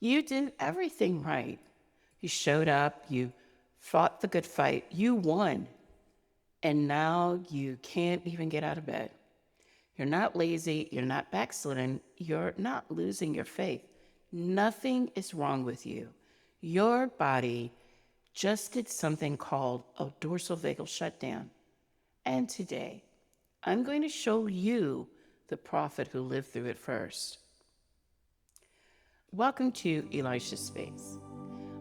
You did everything right. You showed up, you fought the good fight, you won, and now you can't even get out of bed. You're not lazy, you're not backslidden, you're not losing your faith. Nothing is wrong with you. Your body just did something called a dorsal vagal shutdown. And today, I'm going to show you the prophet who lived through it first. Welcome to Elisha's Space,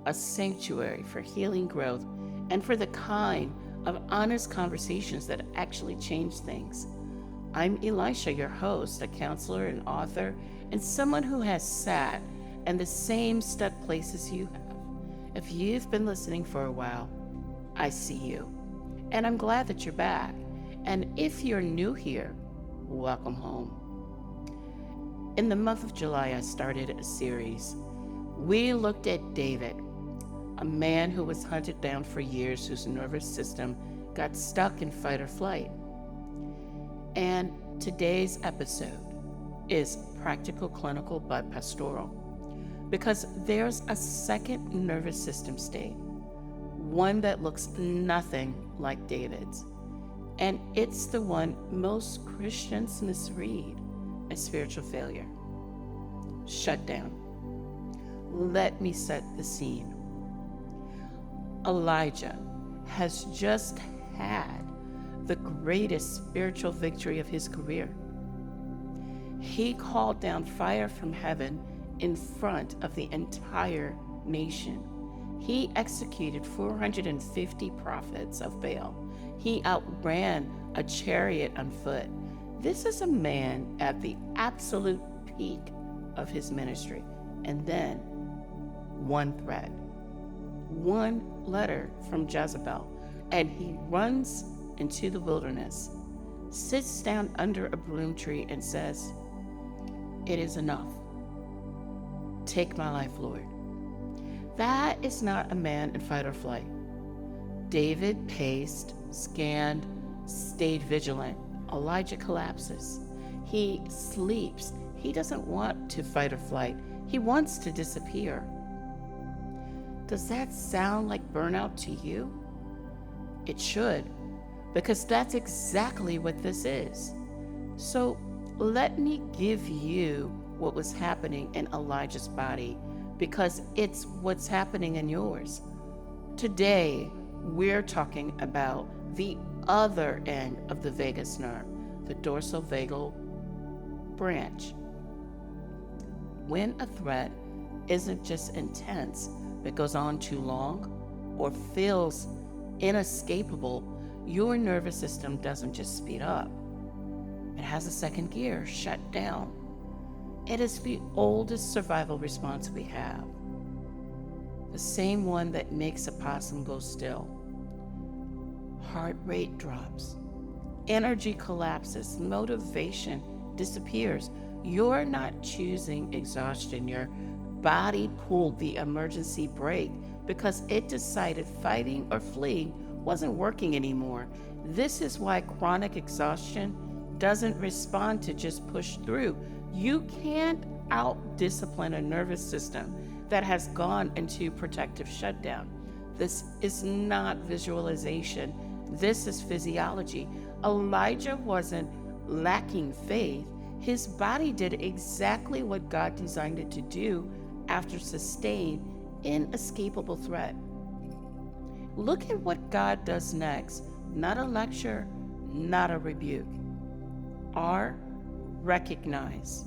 a sanctuary for healing growth and for the kind of honest conversations that actually change things. I'm Elisha, your host, a counselor and author, and someone who has sat in the same stuck places you have. If you've been listening for a while, I see you, and I'm glad that you're back. And if you're new here, welcome home. In the month of July, I started a series. We looked at David, a man who was hunted down for years, whose nervous system got stuck in fight or flight. And today's episode is practical, clinical, but pastoral, because there's a second nervous system state, one that looks nothing like David's, and it's the one most Christians misread as spiritual failure. Shutdown. Let me set the scene. Elijah has just had the greatest spiritual victory of his career. He called down fire from heaven in front of the entire nation. He executed 450 prophets of Baal. He outran a chariot on foot. This is a man at the absolute peak of his ministry. And then one threat, one letter from Jezebel, and he runs into the wilderness, sits down under a broom tree and says, "It is enough. Take my life, Lord." That is not a man in fight or flight. David paced, scanned, stayed vigilant. Elijah collapses. He sleeps. He doesn't want to fight or flight. He wants to disappear. Does that sound like burnout to you? It should, because that's exactly what this is. So let me give you what was happening in Elijah's body, because it's what's happening in yours. Today, we're talking about the other end of the vagus nerve, the dorsal vagal branch. When a threat isn't just intense, but goes on too long or feels inescapable, your nervous system doesn't just speed up. It has a second gear, shut down. It is the oldest survival response we have, the same one that makes a possum go still. Heart rate drops, energy collapses, motivation disappears. You're not choosing exhaustion. Your body pulled the emergency brake because it decided fighting or fleeing wasn't working anymore. This is why chronic exhaustion doesn't respond to just push through. You can't out-discipline a nervous system that has gone into protective shutdown. This is not visualization. This is physiology. Elijah wasn't lacking faith. His body did exactly what God designed it to do after sustained, inescapable threat. Look at what God does next. Not a lecture, not a rebuke. Recognize.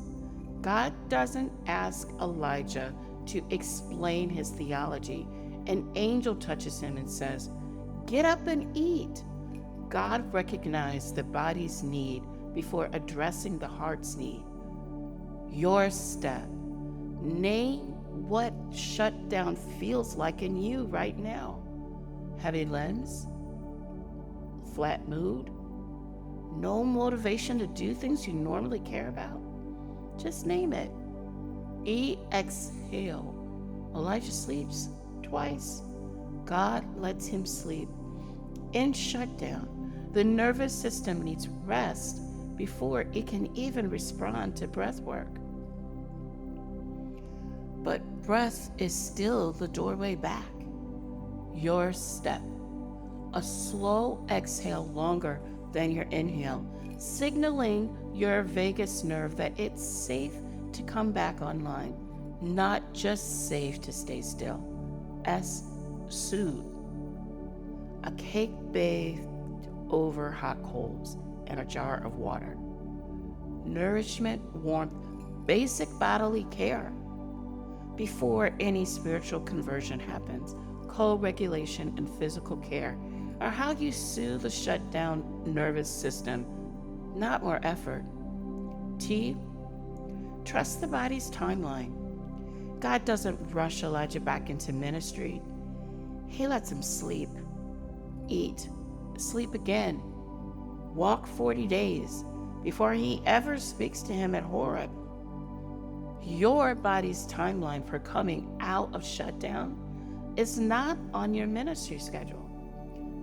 God doesn't ask Elijah to explain his theology. An angel touches him and says, "Get up and eat." God recognized the body's need before addressing the heart's need. Your step. Name what shutdown feels like in you right now. Heavy lens? Flat mood? No motivation to do things you normally care about? Just name it. Exhale. Elijah sleeps twice. God lets him sleep. In shutdown, the nervous system needs rest before it can even respond to breath work. But breath is still the doorway back. Your step. A slow exhale longer than your inhale, signaling your vagus nerve that it's safe to come back online, not just safe to stay still. S. Soothe. A cake bathed over hot coals and a jar of water. Nourishment, warmth, basic bodily care. Before any spiritual conversion happens, co-regulation and physical care are how you soothe the shut down nervous system, not more effort. T. Trust the body's timeline. God doesn't rush Elijah back into ministry. He lets him sleep, eat, sleep again, walk 40 days before he ever speaks to him at Horeb. Your body's timeline for coming out of shutdown is not on your ministry schedule.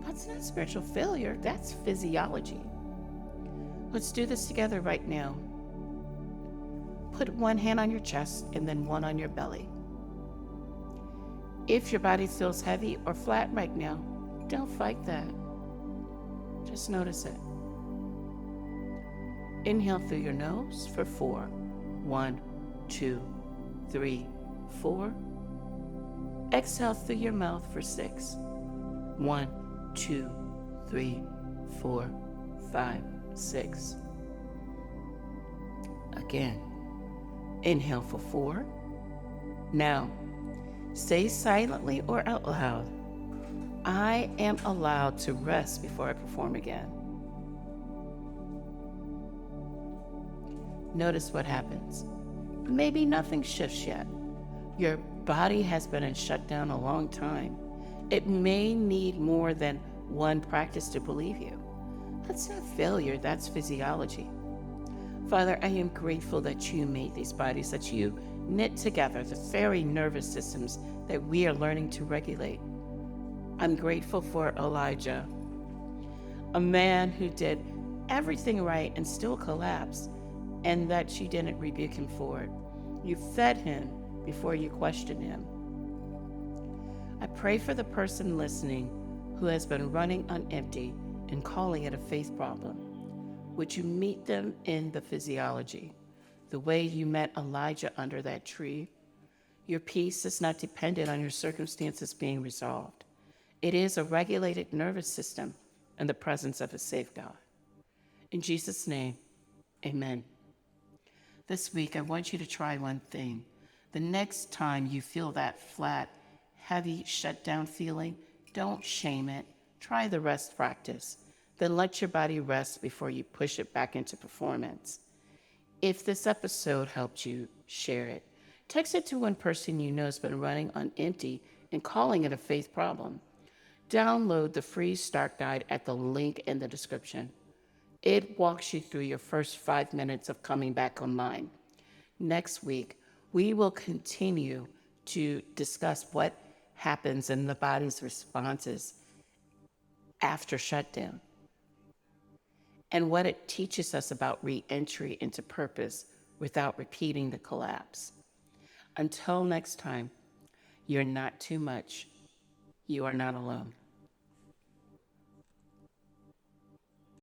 That's not spiritual failure, that's physiology. Let's do this together right now. Put one hand on your chest and then one on your belly. If your body feels heavy or flat right now, don't fight that. Just notice it. Inhale through your nose for 4. 1, 2, 3, 4. Exhale through your mouth for 6. 1, 2, 3, 4, 5, 6. Again. Inhale for 4. Now, say silently or out loud, I am allowed to rest before I perform again. Notice what happens. Maybe nothing shifts yet. Your body has been in shutdown a long time. It may need more than one practice to believe you. That's not failure, that's physiology. Father, I am grateful that you made these bodies, that you knit together the very nervous systems that we are learning to regulate. I'm grateful for Elijah, a man who did everything right and still collapsed, and that you didn't rebuke him for it. You fed him before you questioned him. I pray for the person listening who has been running on empty and calling it a faith problem. Would you meet them in the physiology, the way you met Elijah under that tree? Your peace is not dependent on your circumstances being resolved. It is a regulated nervous system in the presence of a safe God. In Jesus' name, amen. This week, I want you to try one thing. The next time you feel that flat, heavy shutdown feeling, don't shame it. Try the rest practice. Then let your body rest before you push it back into performance. If this episode helped you, share it. Text it to one person you know has been running on empty and calling it a faith problem. Download the free start guide at the link in the description. It walks you through your first 5 minutes of coming back online. Next week, we will continue to discuss what happens in the body's responses after shutdown and what it teaches us about re-entry into purpose without repeating the collapse. Until next time, you're not too much. You are not alone.